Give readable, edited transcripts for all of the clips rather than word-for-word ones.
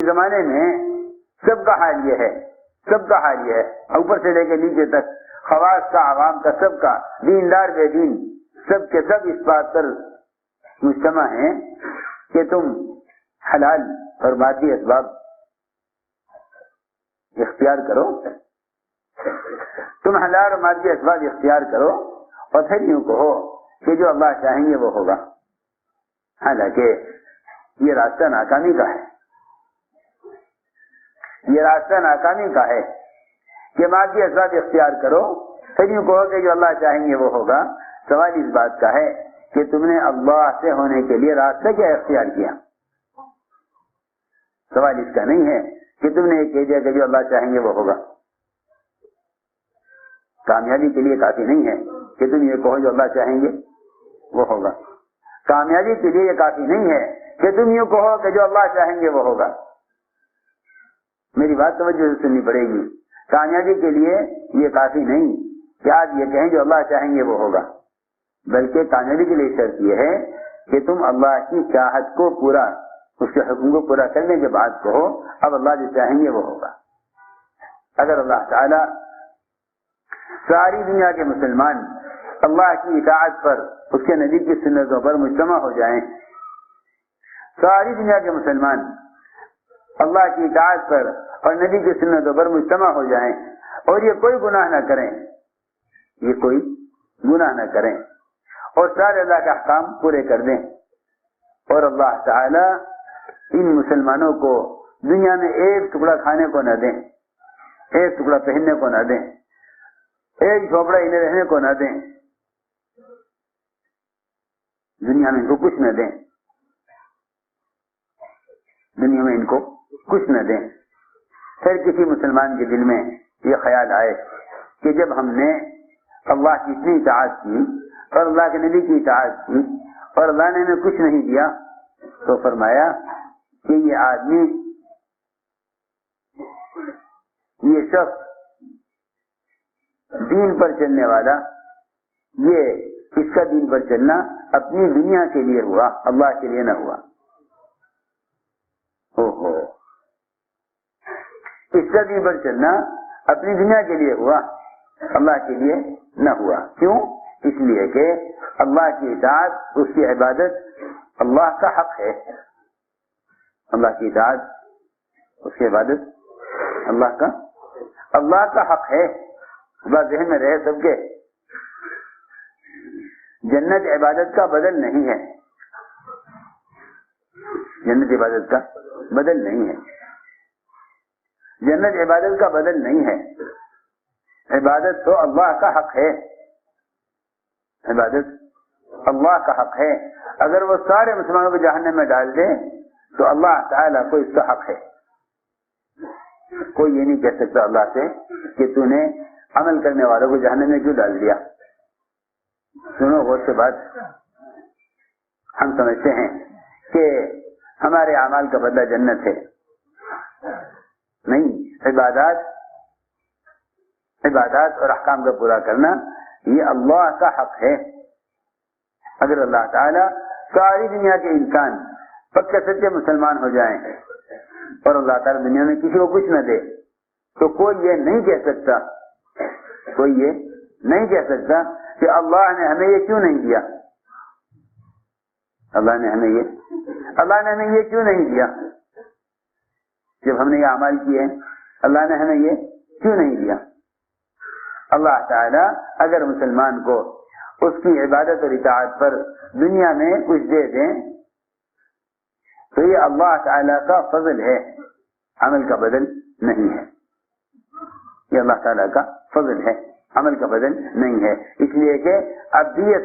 زمانے میں سب کا حال یہ ہے، سب کا حال یہ ہے، اوپر سے لے کے نیچے تک، خواص کا، عوام کا، سب کا، دیندار بے دین، سب کے سب اس بات پر مجتمع ہیں کہ تم حلال اور مادی اسباب اختیار کرو، تم حلال اور مادی اسباب اختیار کرو، اور پھر یوں کہو کہ جو اللہ چاہیں گے وہ ہوگا۔ حالانکہ یہ راستہ ناکامی کا ہے، یہ راستہ ناکامی کا ہے کہ مادی اسباب اختیار کرو، پھر یوں کہو کہ جو اللہ چاہیں گے وہ ہوگا۔ سوال اس بات کا ہے کہ تم نے اللہ سے ہونے کے لیے راستہ کیا اختیار کیا؟ سوال اس کا نہیں ہے کہ تم نے یہ کہہ دیا کہ جو اللہ چاہیں گے وہ ہوگا۔ کامیابی کے لیے کافی نہیں ہے کہ تم یہ کہو جو اللہ چاہیں گے وہ ہوگا۔ کامیابی کے لیے یہ کافی نہیں ہے کہ تم یوں کہو کہ جو اللہ چاہیں گے وہ ہوگا۔ میری بات توجہ سے سننی پڑے گی۔ کامیابی کے لیے یہ کافی نہیں کہ آپ یہ کہیں جو اللہ چاہیں گے وہ ہوگا، بلکہ کامیابی کے لیے شرط یہ ہے کہ تم اللہ کی چاہت کو پورا، اس کے حکم کو پورا کرنے کے بعد کہو اب اللہ جو چاہیں گے وہ ہوگا۔ اگر اللہ تعالی ساری دنیا کے مسلمان اللہ کی اطاعت پر، اس کے نبی کی سنتوں پر مجتمع ہو جائیں، ساری دنیا کے مسلمان اللہ کی اطاعت پر اور نبی کی سنتوں پر مجتمع ہو جائیں، اور یہ کوئی گناہ نہ کریں، یہ کوئی گناہ نہ کریں، اور سارے اللہ کے احکام پورے کر دیں، اور اللہ تعالی ان مسلمانوں کو دنیا میں ایک ٹکڑا کھانے کو نہ دیں، ایک ٹکڑا پہننے کو نہ دیں، ایک جھوپڑا انہیں رہنے کو نہ دیں، دنیا میں ان کو کچھ نہ دیں، دنیا میں ان کو کچھ نہ دیں۔ پھر کسی مسلمان کے دل میں یہ خیال آئے کہ جب ہم نے اللہ کی اتنی اطاعت کی اور اللہ کے نبی کی اطاعت کی اور اللہ نے ہمیں کچھ نہیں دیا، تو فرمایا کہ یہ آدمی، یہ شخص دین پر چلنے والا، یہ اس کا دین پر چلنا اپنی دنیا کے لیے ہوا، اللہ کے لیے نہ ہوا۔ اس کا دین پر چلنا اپنی دنیا کے لیے ہوا، اللہ کے لیے نہ ہوا۔ کیوں؟ اس لیے کہ اللہ کی اطاعت، اس کی عبادت اللہ کا حق ہے، اللہ کی اطاعت، اس کی عبادت اللہ کا حق ہے۔ بات ذہن میں رہے سب کے، جنت عبادت کا بدل نہیں ہے، جنت عبادت کا بدل نہیں ہے، جنت عبادت کا بدل نہیں ہے۔ عبادت تو اللہ کا حق ہے، عبادت اللہ کا حق ہے۔ اگر وہ سارے مسلمانوں کو جہنم میں ڈال دے تو اللہ تعالیٰ کو اس کا حق ہے۔ کوئی یہ نہیں کہہ سکتا اللہ سے کہ تو نے عمل کرنے والوں کو جہنم میں کیوں ڈال دیا۔ سنو غور سے بات، ہم سمجھتے ہیں کہ ہمارے اعمال کا بدلہ جنت ہے، نہیں، عبادات اور احکام کا پورا کرنا یہ اللہ کا حق ہے۔ اگر اللہ تعالیٰ ساری دنیا کے انسان پکے سچے مسلمان ہو جائیں اور اللہ تعالیٰ دنیا میں کسی کو کچھ نہ دے، تو کوئی یہ نہیں کہہ سکتا، کوئی یہ نہیں کہہ سکتا کہ اللہ نے ہمیں یہ کیوں نہیں دیا، اللہ نے ہمیں یہ کیوں نہیں دیا، جب ہم نے یہ اعمال کیے ہیں اللہ نے ہمیں یہ کیوں نہیں دیا۔ اللہ تعالیٰ اگر مسلمان کو اس کی عبادت اور اطاعت پر دنیا میں کچھ دے دیں تو یہ اللہ تعالیٰ کا فضل ہے، عمل کا بدل نہیں ہے، یہ اللہ تعالیٰ کا فضل ہے، عمل کا بدل نہیں ہے۔ اس لیے کہ عبدیت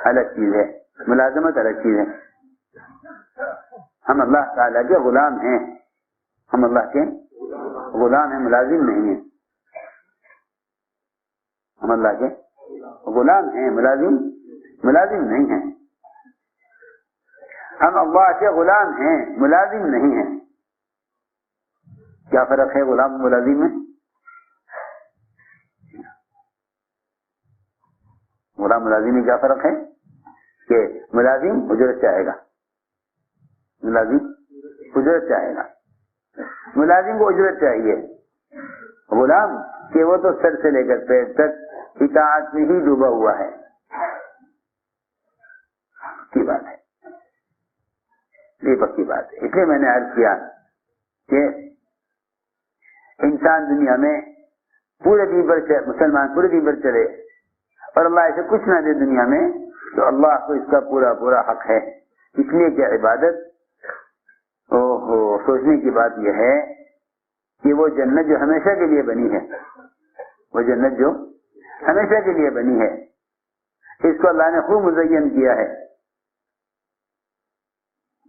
الگ چیز ہے، ملازمت الگ چیز ہے۔ ہم اللہ تعالیٰ کے غلام ہیں، ہم اللہ کے غلام ہیں، ملازم نہیں ہیں۔ ہم اللہ کے غلام ہیں، ملازم نہیں ہیں۔ ہم اللہ کے غلام ہیں، ملازم نہیں ہیں۔ کیا فرق ہے غلام و ملازم میں؟ غلام ملازم میں کیا فرق ہے کہ ملازم اجرت چاہے گا، ملازم اجرت چاہے گا، ملازم کو اجرت چاہیے، غلام کہ وہ تو سر سے لے کر پیر تک اطاعت میں ہی ڈوبا ہوا ہے، کی بات ہے، یہ پکی بات ہے۔ اس لیے میں نے عرض کیا کہ انسان دنیا میں پورے دین پر مسلمان پورے دین پر چلے اور اللہ اسے کچھ نہ دے دنیا میں، تو اللہ کو اس کا پورا پورا حق ہے۔ اس لیے کہ عبادت سوچنے کی بات یہ ہے کہ وہ جنت جو ہمیشہ کے لیے بنی ہے، وہ جنت جو ہمیشہ کے لیے بنی ہے، اس کو اللہ نے خوب مزین کیا ہے۔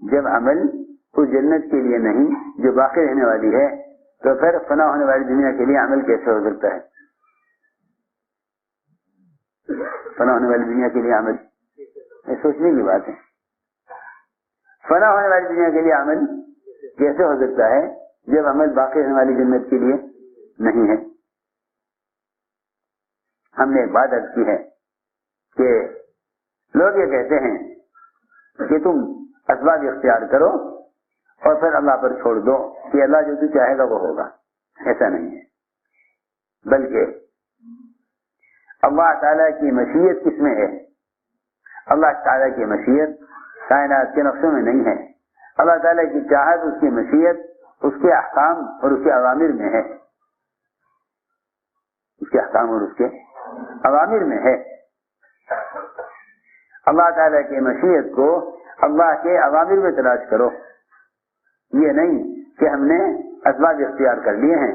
جب عمل اس جنت کے لیے نہیں جو باقی رہنے والی ہے، تو پھر فنا ہونے والی دنیا کے لیے عمل کیسے ہو سکتا ہے؟ فنا ہونے والی دنیا کے لیے عمل، یہ سوچنے کی بات ہے۔ فنا ہونے والی دنیا کے لیے عمل کیسے ہو سکتا ہے جب عمل باقی رہنے والی جنت کے لیے نہیں ہے؟ ہم نے ایک بات عرض کی ہے کہ لوگ یہ کہتے ہیں کہ تم اسباب اختیار کرو اور پھر اللہ پر چھوڑ دو کہ اللہ جو تو چاہے گا وہ ہوگا۔ ایسا نہیں ہے، بلکہ اللہ تعالیٰ کی مشیت کس میں ہے؟ اللہ تعالیٰ کی مشیت کائنات کے نقشوں میں نہیں ہے۔ اللہ تعالیٰ کی چاہت، اس کی مشیت اس کے احکام اور اس کے اوامر میں ہے، اس کے احکام اور اس کے اوامر میں ہے۔ اللہ تعالیٰ کی مشیت کو اللہ کے اوامر میں تلاش کرو، یہ نہیں کہ ہم نے اسباب اختیار کر لیے ہیں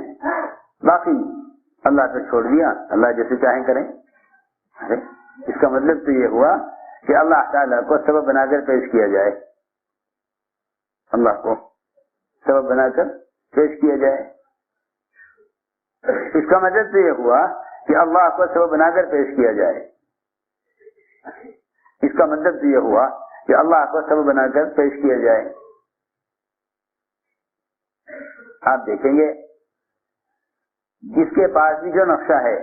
باقی اللہ پہ چھوڑ دیا، اللہ جیسے چاہیں کریں۔ اس کا مطلب تو یہ ہوا کہ اللہ تعالیٰ کو سبب بنا کر پیش کیا جائے، اللہ کو سبب بنا کر پیش کیا جائے۔ اس کا مطلب تو یہ ہوا کہ اللہ کو سبب بنا کر پیش کیا جائے، اس کا مطلب تو یہ ہوا کہ اللہ کو سبب بنا کر پیش کیا جائے۔ آپ دیکھیں گے جس کے پاس بھی جو نقشہ ہے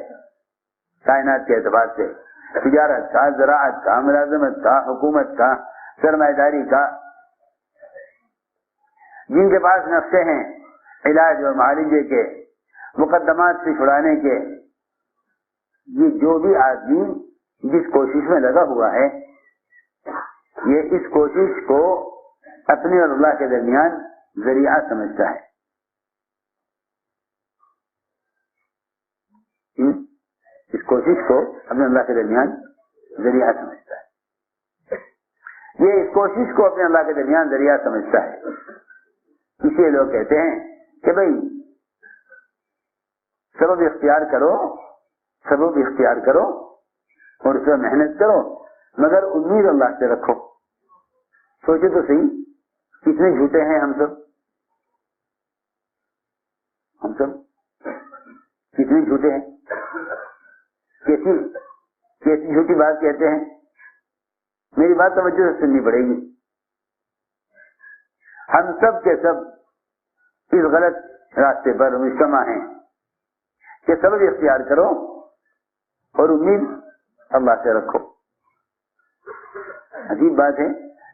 کائنات کے اعتبار سے، تجارت کا، زراعت کا، ملازمت کا، حکومت کا، سرمایہ داری کا، جن کے پاس نقشے ہیں علاج اور معالجے کے، مقدمات سے چھڑانے کے، یہ جو بھی آدمی جس کوشش میں لگا ہوا ہے، یہ اس کوشش کو اپنے اور اللہ کے درمیان ذریعہ سمجھتا ہے۔ اس کوشش کو اپنے اللہ کے درمیان ذریعہ سمجھتا ہے، یہ اس کوشش کو اپنے اللہ کے درمیان ذریعہ سمجھتا ہے۔ اس لیے لوگ کہتے ہیں کہ بھئی سبب اختیار کرو، سبب اختیار کرو اور اس میں محنت کرو، مگر امید اللہ سے رکھو۔ سوچے تو صحیح، کتنے جھوٹے ہیں ہم سب کتنے جھوٹے ہیں، کیسی جھوٹی بات کہتے ہیں۔ میری بات توجہ سے سننی پڑے گی۔ ہم سب کے سب اس غلط راستے پر مجتمع ہیں کہ سبب اختیار کرو اور امید اللہ سے رکھو۔ عجیب بات ہے،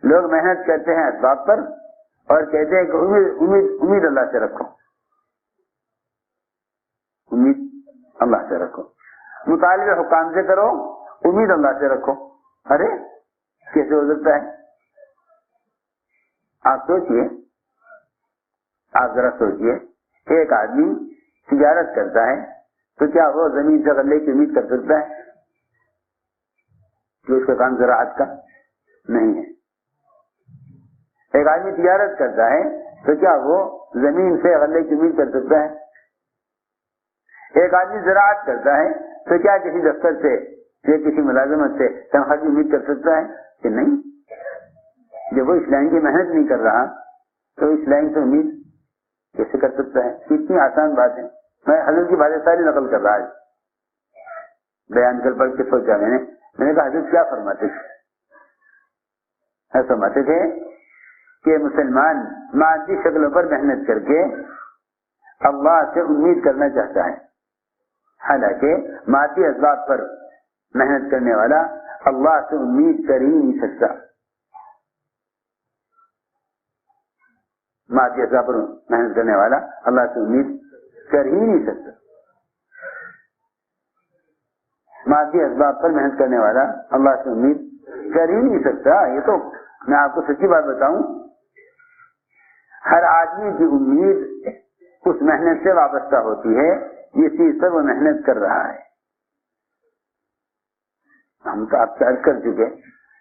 لوگ محنت کرتے ہیں اسباب پر اور کہتے ہیں کہ امید اللہ سے رکھو، امید اللہ سے رکھو، مطالبے حکام سے کرو، امید اللہ سے رکھو۔ ارے کیسے ہو سکتا ہے؟ آپ سوچئے، آپ ذرا سوچئے، ایک آدمی تجارت کرتا ہے تو کیا وہ زمین سے غلے کی امید کر سکتا ہے؟ کہ اس کا کام زراعت کا نہیں ہے۔ ایک آدمی تجارت کرتا ہے تو کیا وہ زمین سے غلے کی امید کر سکتا ہے؟ ایک آدمی زراعت کرتا ہے تو کیا کسی دفتر سے یا کسی ملازمت سے تنخواہ کی امید کر سکتا ہے؟ کہ نہیں۔ جب وہ اس لائن کی محنت نہیں کر رہا تو اس لائن سے امید کیسے کر سکتا ہے؟ کتنی آسان بات ہے۔ میں حضرت کی باتیں ساری نقل کر رہا ہے، بیان کر پڑھ کے سوچا میں نے کہا حضرت کیا فرماتے تھے؟ فرماتے تھے کہ مسلمان مادی شکلوں پر محنت کر کے اللہ سے امید کرنا چاہتا ہے، حالانکہ مادی اسباب پر محنت کرنے والا اللہ سے امید کر ہی نہیں سکتا۔ مادی اسباب پر محنت کرنے والا اللہ سے امید کر ہی نہیں سکتا. مادی اسباب پر محنت کرنے والا اللہ سے امید کر ہی نہیں سکتا. یہ تو میں آپ کو سچی بات بتاؤں, ہر آدمی کی امید اس محنت سے وابستہ ہوتی ہے جس چیز پر وہ محنت کر رہا ہے. ہم تو آپ سے عرض کر چکے,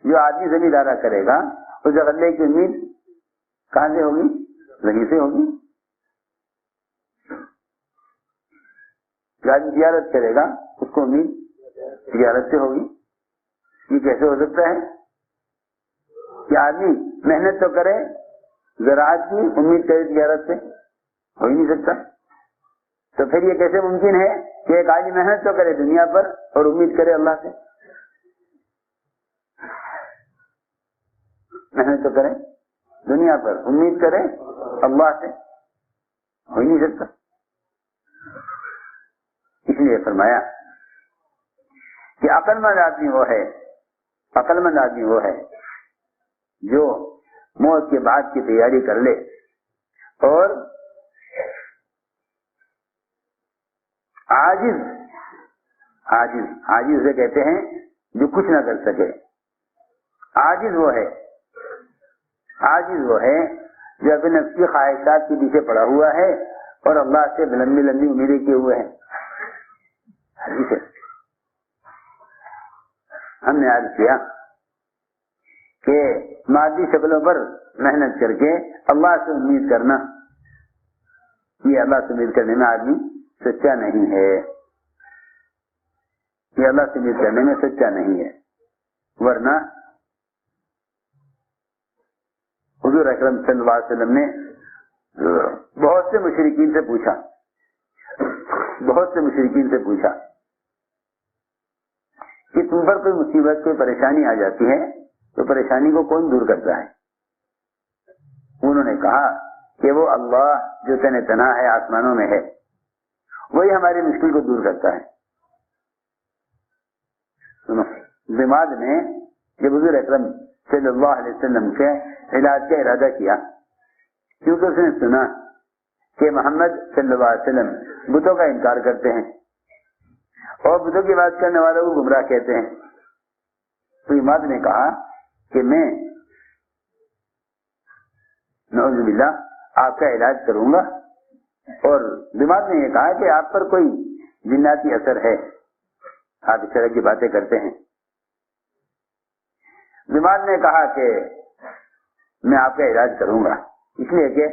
جو آدمی زمیندارہ کرے گا اس غلے کی امید کہاں سے ہوگی؟ وہیں سے ہوگی. جو آدمی تجارت کرے گا اس کو امید تجارت سے ہوگی. یہ کیسے ہو سکتا ہے کہ آدمی محنت تو کرے زراعت کی, امید کرے تجارت سے؟ ہو ہی نہیں سکتا. تو پھر یہ کیسے ممکن ہے کہ ایک آدمی محنت تو کرے دنیا پر اور امید کرے اللہ سے؟ محنت تو کرے دنیا پر, امید کرے اللہ سے, ہو ہی نہیں سکتا. اس لیے فرمایا کہ عقل مند آدمی وہ ہے, عقل مند آدمی وہ ہے جو موت کے بعد کی تیاری کر لے اور عاجز سے کہتے ہیں جو کچھ نہ کر سکے. عاجز وہ ہے جو اپنے نفس کی خواہشات کے پیچھے پڑا ہوا ہے اور اللہ سے لمبی لمبی امیدیں کیے ہوئے ہیں. حدیث ہے, ہم نے عرض کیا کہ مادی شکلوں پر محنت کر کے اللہ سے امید کرنا, یہ اللہ سے امید کرنے میں آدمی سچا نہیں ہے. یہ اللہ سے امید کرنے میں سچا نہیں ہے. ورنہ حضور اکرم صلی اللہ علیہ وسلم نے بہت سے مشرکین سے پوچھا کہ تم پر کوئی مصیبت, کوئی پریشانی آ جاتی ہے تو پریشانی کو کون دور کرتا ہے؟ انہوں نے کہا کہ وہ اللہ جو تن تنا ہے, آسمانوں میں ہے, وہی ہماری مشکل کو دور کرتا ہے. دماغ نے جب حضور اکرم صلی اللہ علیہ وسلم کے علاج کا ارادہ کیا, کیونکہ اس نے سنا کہ محمد صلی اللہ علیہ وسلم بتوں کا انکار کرتے ہیں اور بتوں کی بات کرنے والوں کو گمراہ کہتے ہیں, تو امام نے کہا کہ میں نعوذ باللہ آپ کا علاج کروں گا. اور دماغ نے یہ کہا کہ آپ پر کوئی جناتی اثر ہے, آپ اس طرح کی باتیں کرتے ہیں. دماغ نے کہا کہ میں آپ کا علاج کروں گا, اس لیے کہ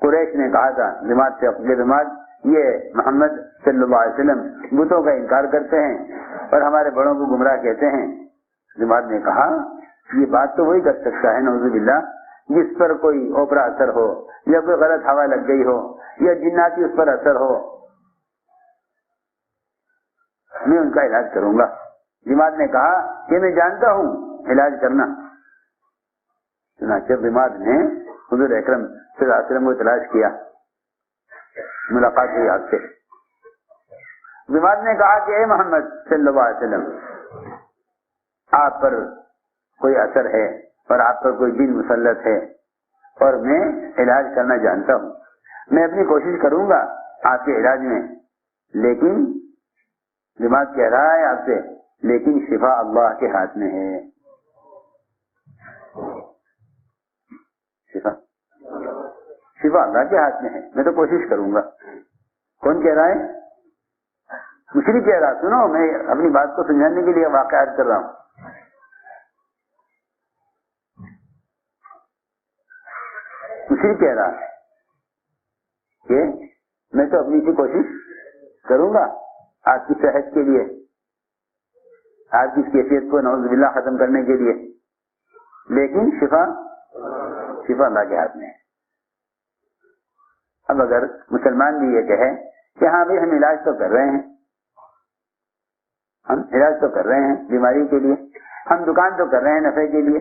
قریش نے کہا تھا دماغ سے, اپنے دماغ یہ محمد صلی اللہ علیہ وسلم بتوں کا انکار کرتے ہیں اور ہمارے بڑوں کو گمراہ کہتے ہیں. دماغ نے کہا یہ بات تو وہی کر سکتا ہے نعوذ باللہ جس پر کوئی اوپرا اثر ہو یا کوئی غلط ہوا لگ گئی ہو یا جناتی اس پر اثر ہو, میں ان کا علاج کروں گا. دماغ نے کہا کہ میں جانتا ہوں علاج کرنا. چنانچہ دماغ نے حضور اکرم صلی اللہ علیہ وسلم کو تلاش کیا, ملاقات ہوئی آپ سے. دماغ نے کہا کہ اے محمد صلی اللہ علیہ وسلم, آپ پر کوئی اثر ہے اور آپ پر کوئی جن مسلط ہے اور میں علاج کرنا جانتا ہوں, میں اپنی کوشش کروں گا آپ کے علاج میں, لیکن دماغ کہہ رہا ہے آپ سے لیکن شفا اللہ کے ہاتھ میں ہے. شفا اللہ کے ہاتھ میں ہے, میں تو کوشش کروں گا. کون کہہ رہا ہے؟ مشرک کہہ رہا. سنو, میں اپنی بات کو سمجھانے کے لیے واقعات کر رہا ہوں. مشرک کہہ رہا ہے کہ میں تو اپنی سی کوشش کروں گا آپ کی صحت کے لیے, آپ کی اس کیفیت کو نعوذ باللہ ختم کرنے کے لیے, لیکن شفا اللہ کے ہاتھ میں ہے. اب اگر مسلمان بھی یہ کہے کہ ہاں بھائی ہم علاج تو کر رہے ہیں, ہم علاج تو کر رہے ہیں بیماری کے لیے, ہم دکان تو کر رہے ہیں نفع کے لیے,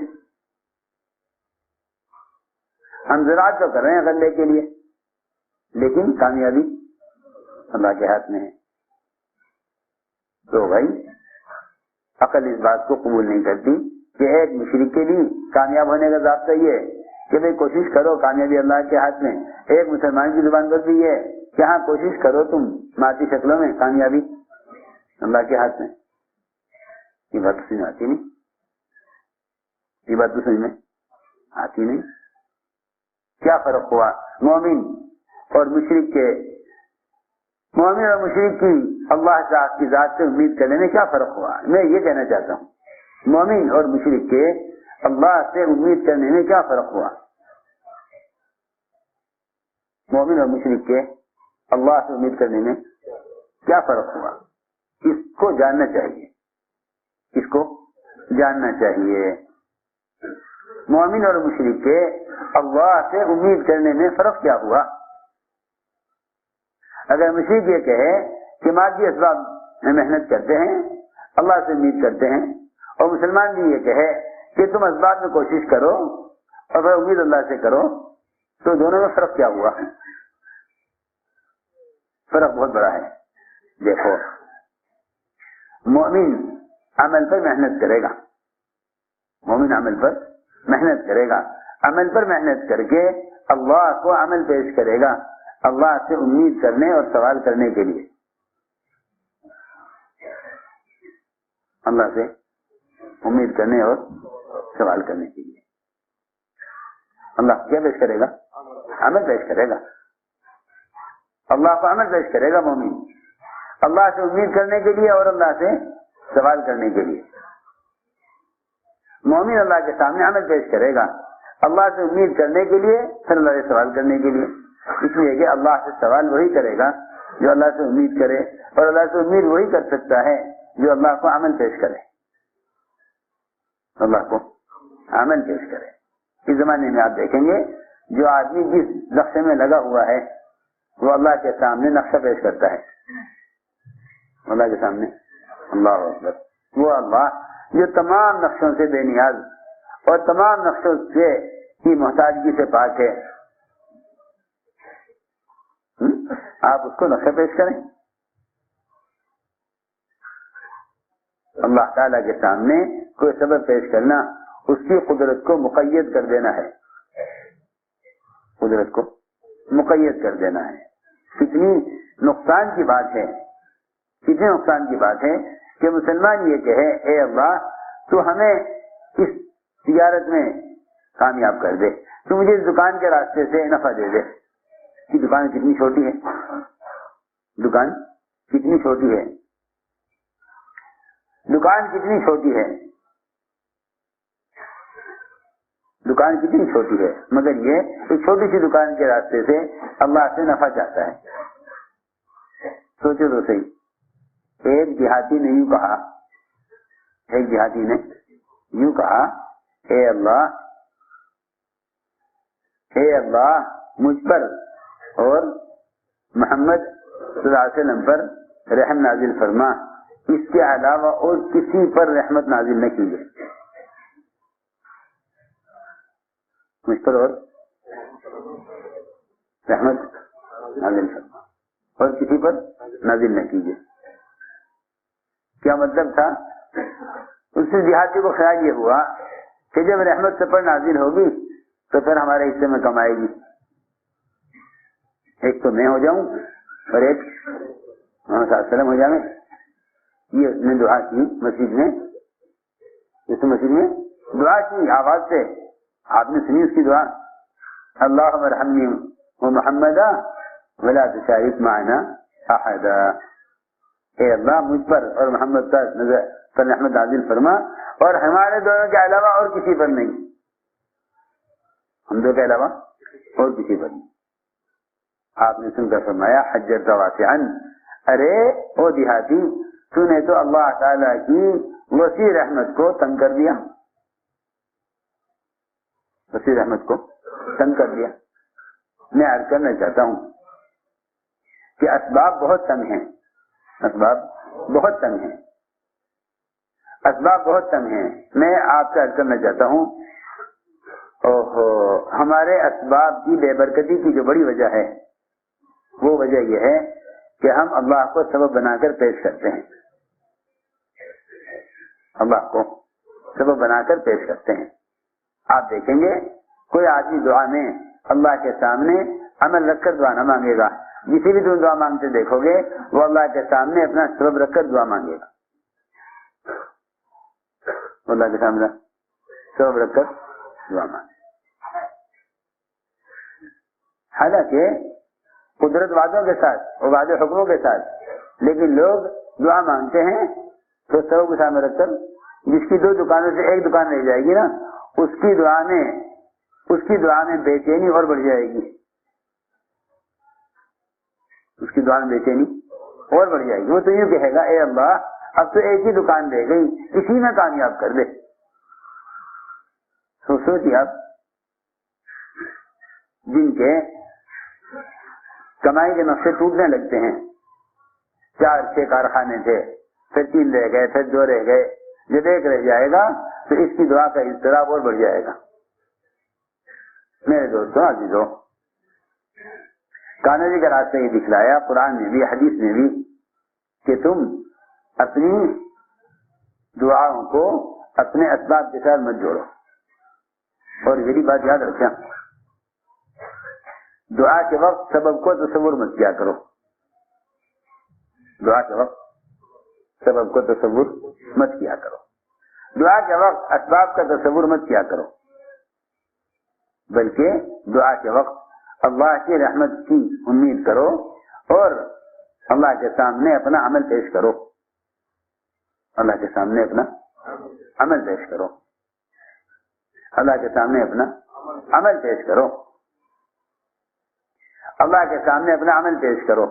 ہم زراعت تو کر رہے ہیں غلے کے لیے, لیکن کامیابی اللہ کے ہاتھ میں ہے. تو بھائی عقل اس بات کو قبول نہیں کرتی کہ ایک مشرک کے لیے کامیاب ہونے کا ضابطہ یہ ہے کہ بھئی کوشش کرو، کامیابی اللہ کے ہاتھ میں. ایک مسلمان کی زبان پر بھی یہ ہے کہ ہاں کوشش کرو تم مادی شکلوں میں، کامیابی اللہ کے ہاتھ میں. یہ بات تو سمجھ میں آتی نہیں، یہ بات تو سمجھ میں آتی نہیں. کیا فرق ہوا مومن اور مشرک کے؟ مومن اور مشرک کی اللہ کی ذات سے امید کرنے میں کیا فرق ہوا؟ میں یہ کہنا چاہتا ہوں، مومن اور مشرک کے اللہ سے امید کرنے میں کیا فرق ہوا؟ مومن اور مشرک کے اللہ سے امید کرنے میں کیا فرق ہوا؟ اس کو جاننا چاہیے، اس کو جاننا چاہیے. مومن اور مشرک کے اللہ سے امید کرنے میں فرق کیا ہوا؟ اگر مشرک یہ کہے کہ مادی اسباب میں محنت کرتے ہیں، اللہ سے امید کرتے ہیں، اور مسلمان بھی یہ کہے کہ تم اسباب میں کوشش کرو اور پھر امید اللہ سے کرو، تو دونوں میں فرق کیا ہوا؟ فرق بہت بڑا ہے. دیکھو، مومن عمل پر محنت کرے گا، مومن عمل پر محنت کرے گا، عمل پر محنت کر کے اللہ کو عمل پیش کرے گا، اللہ سے امید کرنے اور سوال کرنے کے لیے. اللہ سے امید کرنے اور سوال کرنے کے لیے اللہ کیا پیش کرے گا؟ عمل پیش کرے گا. اللہ کو عمل پیش کرے گا مومن، اللہ سے امید کرنے کے لیے اور اللہ سے سوال کرنے کے لیے. مومن اللہ کے سامنے عمل پیش کرے گا، اللہ سے امید کرنے کے لیے، پھر اللہ سے سوال کرنے کے لیے. اس لیے کہ اللہ سے سوال وہی کرے گا جو اللہ سے امید کرے، اور اللہ سے امید وہی کر سکتا ہے جو اللہ کو عمل پیش کرے. اللہ کو عمل پیش کرے. اس زمانے میں آپ دیکھیں گے جو آدمی جس نقشے میں لگا ہوا ہے وہ اللہ کے سامنے نقشہ پیش کرتا ہے. اللہ کے سامنے اللہ اکبر، وہ اللہ جو تمام نقشوں سے بے نیاز اور تمام نقشوں سے کی محتاجگی سے پاک ہے، آپ اس کو نقشہ پیش کریں. اللہ تعالیٰ کے سامنے کوئی سبب پیش کرنا اس کی قدرت کو مقید کر دینا ہے، قدرت کو مقید کر دینا ہے. کتنی نقصان کی بات ہے، کتنے نقصان کی بات ہے کہ مسلمان یہ کہے اے اللہ تو ہمیں اس تجارت میں کامیاب کر دے، تو مجھے اس دکان کے راستے سے نفع دے دے. کہ دکان کتنی چھوٹی ہے، دکان کتنی چھوٹی ہے، دکان کتنی چھوٹی ہے، دکان کتنی چھوٹی ہے، مگر یہ ایک چھوٹی سی دکان کے راستے سے اللہ سے نفع چاہتا ہے. سوچو تو صحیح. ایک دیہاتی نے یوں کہا، ایک دیہاتی نے یوں کہا اے اللہ مجھ پر اور محمد صلی اللہ علیہ وسلم پر رحم نازل فرما، اس کے علاوہ اور کسی پر رحمت نازل نہ کیجیے. مجھ پر اور رحمت نازل فرما اور کسی پر نازل نہ کیجیے. کیا مطلب تھا؟ اس سے دیہاتی کو خیال یہ ہوا کہ جب رحمت سب پر نازل ہوگی تو پھر ہمارے حصے میں کم آئے گی. ایک تو میں ہو جاؤں اور ایک محمد صلی اللہ علیہ وسلم ہو جائیں. یہ اس نے دعا کی مسجد میں، اس مسجد میں دعا کی آواز سے. آپ نے سنی اس کی دعا، اللہم ارحمنی ومحمدا ولا تشارک معنا احدا. اے اللہ مجھ پر اور محمد پر رحمت نازل فرما اور ہمارے دونوں کے علاوہ اور کسی پر نہیں، ہم دو کے علاوہ اور کسی پر نہیں. آپ نے سن کر فرمایا حجرت واسعا، ارے او دیہاتی تو نے تو اللہ تعالی کی وسیع رحمت کو تنگ کر دیا، وسیع رحمت کو تنگ کر دیا. میں عرض کرنا چاہتا ہوں کہ اسباب بہت تنگ ہیں، اسباب بہت تنگ ہیں، اسباب بہت تنگ ہیں. میں آپ سے عرض کرنا چاہتا ہوں ہمارے اسباب کی بے برکتی کی جو بڑی وجہ ہے وہ وجہ یہ ہے کہ ہم اللہ کو سبب بنا کر پیش کرتے ہیں، اللہ کو سبب بنا کر پیش کرتے ہیں. آپ دیکھیں گے کوئی آدمی دعا میں اللہ کے سامنے عمل رکھ کر دعا نہ مانگے گا. جسے بھی تم دعا مانگتے دیکھو گے وہ اللہ کے سامنے اپنا سبب رکھ کر دعا مانگے گا. اللہ کے سامنے سبب رکھ کر دعا مانگے. حالانکہ قدرت وعدوں کے ساتھ اور وعدے حکموں کے ساتھ, لیکن لوگ دعا مانگتے ہیں تو سبب کے سامنے رکھ کر. جس کی 2 دکانوں سے ایک دکان رہ جائے گی نا, اس کی دعا میں بے چینی اور بڑھ جائے گی. اس کی دعا میں بے چینی اور بڑھ جائے گی. وہ تو یوں کہے گا, اے اللہ اب تو ایک ہی دکان رہ گئی, اسی میں کامیاب کر دے. سوچیے آپ, جن کے کمائی کے نقشے ٹوٹنے لگتے ہیں, 4-6 کارخانے تھے, پھر 3 رہ گئے, پھر 2 رہ گئے, جب 1 رہ جائے گا تو اس کی دعا کا اضطراب اور بڑھ جائے گا. میرے دوستوں عزیزوں, کامیابی کا راستہ یہ دکھلایا قرآن میں بھی حدیث میں بھی کہ تم اپنی دعاؤں کو اپنے اسباب کے ساتھ مت جوڑو. اور میری بات یاد رکھیں, دعا کے وقت سبب کو تصور مت کیا کرو. دعا کے وقت سبب کو تصور مت کیا کرو. دعا کے وقت اسباب کا تصور مت کیا کرو, بلکہ دعا کے وقت اللہ کی رحمت کی امید کرو اور اللہ کے سامنے اپنا عمل پیش کرو. اللہ کے سامنے اپنا عمل پیش کرو. اللہ کے سامنے اپنا عمل پیش کرو. اللہ کے سامنے اپنا عمل پیش کرو.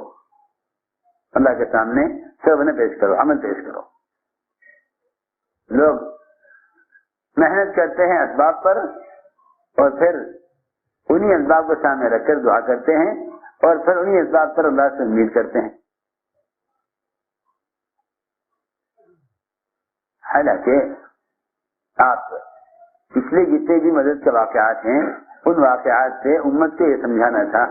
اللہ کے سامنے سب نے پیش کرو, عمل پیش کرو. لوگ محنت کرتے ہیں اسباب پر اور پھر انہی اسباب کو سامنے رکھ کر دعا کرتے ہیں اور پھر انہی اسباب پر اللہ سے امید کرتے ہیں. حالانکہ آپ پچھلے جتنے بھی مدد کے واقعات ہیں ان واقعات سے امت کو یہ سمجھانا تھا,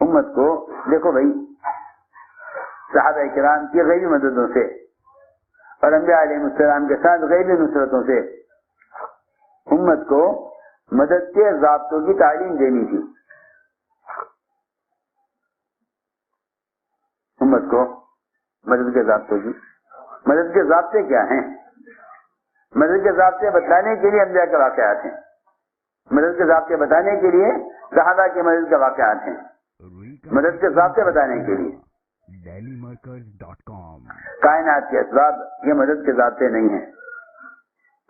امت کو دیکھو بھائی, صحابہ کرام کی غیبی مددوں سے اور انبیاء علیہ السلام کے ساتھ غیبی نصرتوں سے امت کو مدد کے ضابطوں کی تعلیم دینی تھی. امت کو مدد کے ضابطے کیا ہیں؟ مدد کے ضابطے بتانے کے لیے انبیاء کے واقعات ہیں. مدد کے ضابطے بتانے کے لیے صحابہ کی مدد کے واقعات ہیں. مدد کے ضابطے بتانے کے لیے کائنات کے اسباب یہ مدد کے ضابطے نہیں ہیں,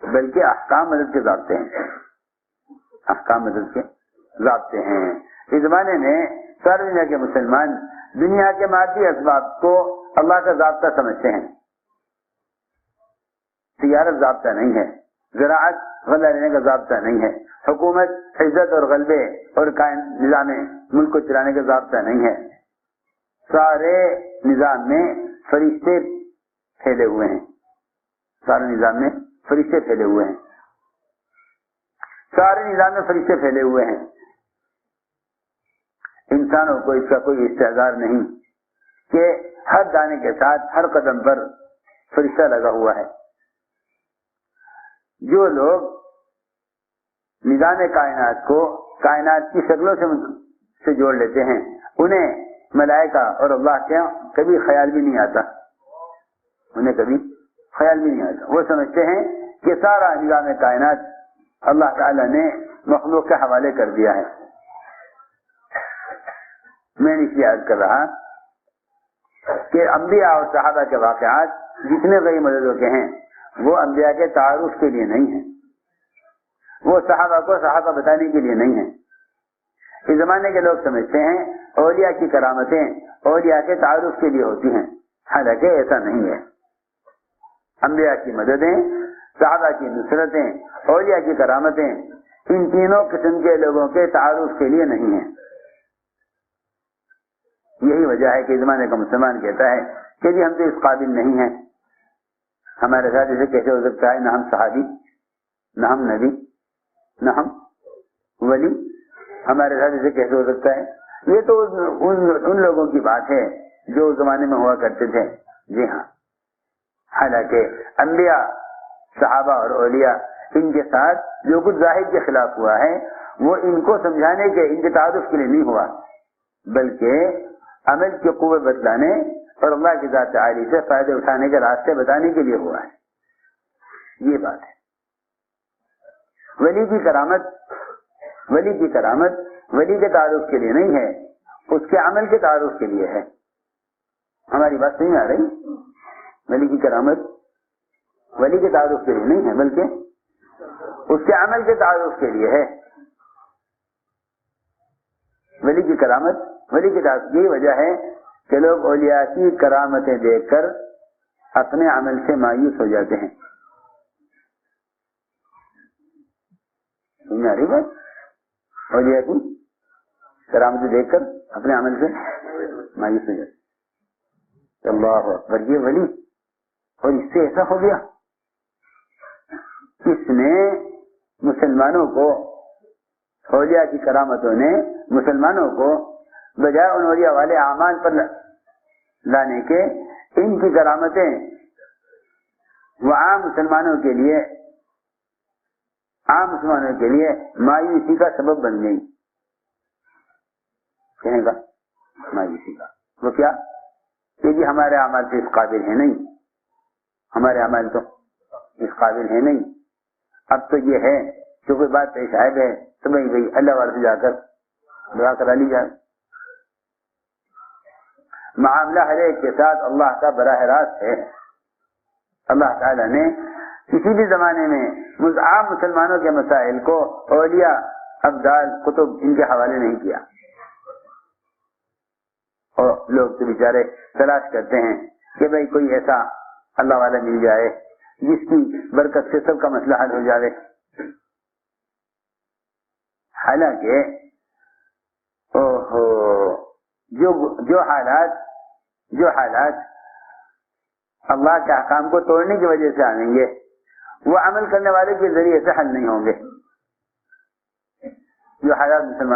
بلکہ احکام مدد کے ضابطے ہیں. احکام مدد کے ضابطے ہیں. اس زمانے میں ساری دنیا کے مسلمان دنیا کے مادی اسباب کو اللہ کا ضابطہ سمجھتے ہیں. تجارت ضابطہ نہیں ہے, زراعت غلہ لینے کا ضابطہ نہیں ہے, حکومت عزت اور غلبے اور نظام ملک کو چلانے کا ضابطہ نہیں ہے. سارے نظام میں فرشتے پھیلے ہوئے ہیں. سارے نظام میں فرشتے پھیلے ہوئے ہیں. سارے نظام میں فرشتے پھیلے ہوئے ہیں. انسانوں کو اس کا کوئی استعداد نہیں کہ ہر دانے کے ساتھ ہر قدم پر فرشتہ لگا ہوا ہے. جو لوگ نظام کائنات کو کائنات کی شکلوں سے جوڑ لیتے ہیں انہیں ملائکہ اور اللہ کے کبھی خیال بھی نہیں آتا. انہیں کبھی خیال بھی نہیں آتا. وہ سمجھتے ہیں کہ سارا نظام کائنات اللہ تعالی نے مخلوق کے حوالے کر دیا ہے. میں اس لیے عرض کر رہا کہ انبیاء اور صحابہ کے واقعات جتنے غیر مددوں کے ہیں وہ انبیاء کے تعارف کے لیے نہیں ہیں, وہ صحابہ کو صحابہ بتانے کے لیے نہیں ہیں. اس زمانے کے لوگ سمجھتے ہیں اولیاء کی کرامتیں اولیاء کے تعارف کے لیے ہوتی ہیں, حالانکہ ایسا نہیں ہے. انبیاء کی مددیں, صحابہ کی نصرتیں, اولیاء کی کرامتیں ان تینوں قسم کے لوگوں کے تعارف کے لیے نہیں ہیں. یہی وجہ ہے کہ زمانے کا مسلمان کہتا ہے کہ جی ہم تو اس قابل نہیں ہیں, ہمارے ساتھ اسے کیسے ہو سکتا ہے, نہ ہم صحابی, نہ ہم نبی, نہ ہم ولی, ہمارے ساتھ اسے کیسے ہو سکتا ہے. یہ تو ان لوگوں کی بات ہے جو اس زمانے میں ہوا کرتے تھے. جی ہاں, حالانکہ انبیاء, صحابہ اور اولیاء ان کے ساتھ جو کچھ ظاہر کے خلاف ہوا ہے وہ ان کو سمجھانے کے، ان کے تعارف کے لیے نہیں ہوا، بلکہ عمل کی قوت بتلانے اور اللہ کی ذات تعالی سے فائدے اٹھانے کے راستے بتانے کے لیے ہوا ہے۔ یہ بات ہے۔ ولی کی کرامت ولی کے تعارف کے لیے نہیں ہے، اس کے عمل کے تعارف کے لیے ہے۔ ہماری بات نہیں آ رہی؟ ولی کی کرامت ولی کے تعارف کے لیے نہیں ہے، بلکہ اس کے عمل کے تعارف کے لیے ہے۔ ولی کی کرامت ولی کے تعارف، یہی وجہ ہے کہ لوگ اولیاء کی کرامتیں دیکھ کر اپنے عمل سے مایوس ہو جاتے ہیں۔ سمجھ آ رہی بات؟ اولیاء کی کرامتیں دیکھ کر اپنے عمل سے مایوس ہو جاتے ہیں۔ اللہ اکبر، یہ ولی، اور اس سے ایسا ہو گیا، اس نے مسلمانوں کو، اولیاء کی کرامتوں نے مسلمانوں کو بجائے ان اولیاء والے اعمال پر لانے کے، ان کی کرامتیں وہ عام مسلمانوں کے لیے مایوسی کا سبب بن گئی۔ کہنے کا مایوسی کا وہ کیا کہ جی ہمارے اعمال تو اس قابل ہے نہیں، ہمارے اعمال تو اس قابل ہے نہیں، اب تو یہ ہے کہ کوئی بات پیش آئے ہے تو بھائی اللہ والے سے جا کر دعا کرا لی جائے۔ معاملہ ہر ایک کے ساتھ اللہ کا براہ راست ہے۔ اللہ تعالیٰ نے کسی بھی زمانے میں عام مسلمانوں کے مسائل کو اولیاء، ابدال، کتب ان کے حوالے نہیں کیا، اور لوگ تو بیچارے تلاش کرتے ہیں کہ بھائی کوئی ایسا اللہ والا مل جائے جس کی برکت سے سب کا مسئلہ حل ہو جائے۔ حالانکہ جو حالات اللہ کے احکام کو توڑنے کی وجہ سے آئیں گے وہ عمل کرنے والے کے ذریعے سے حل نہیں ہوں گے۔ جو حالات مسلمان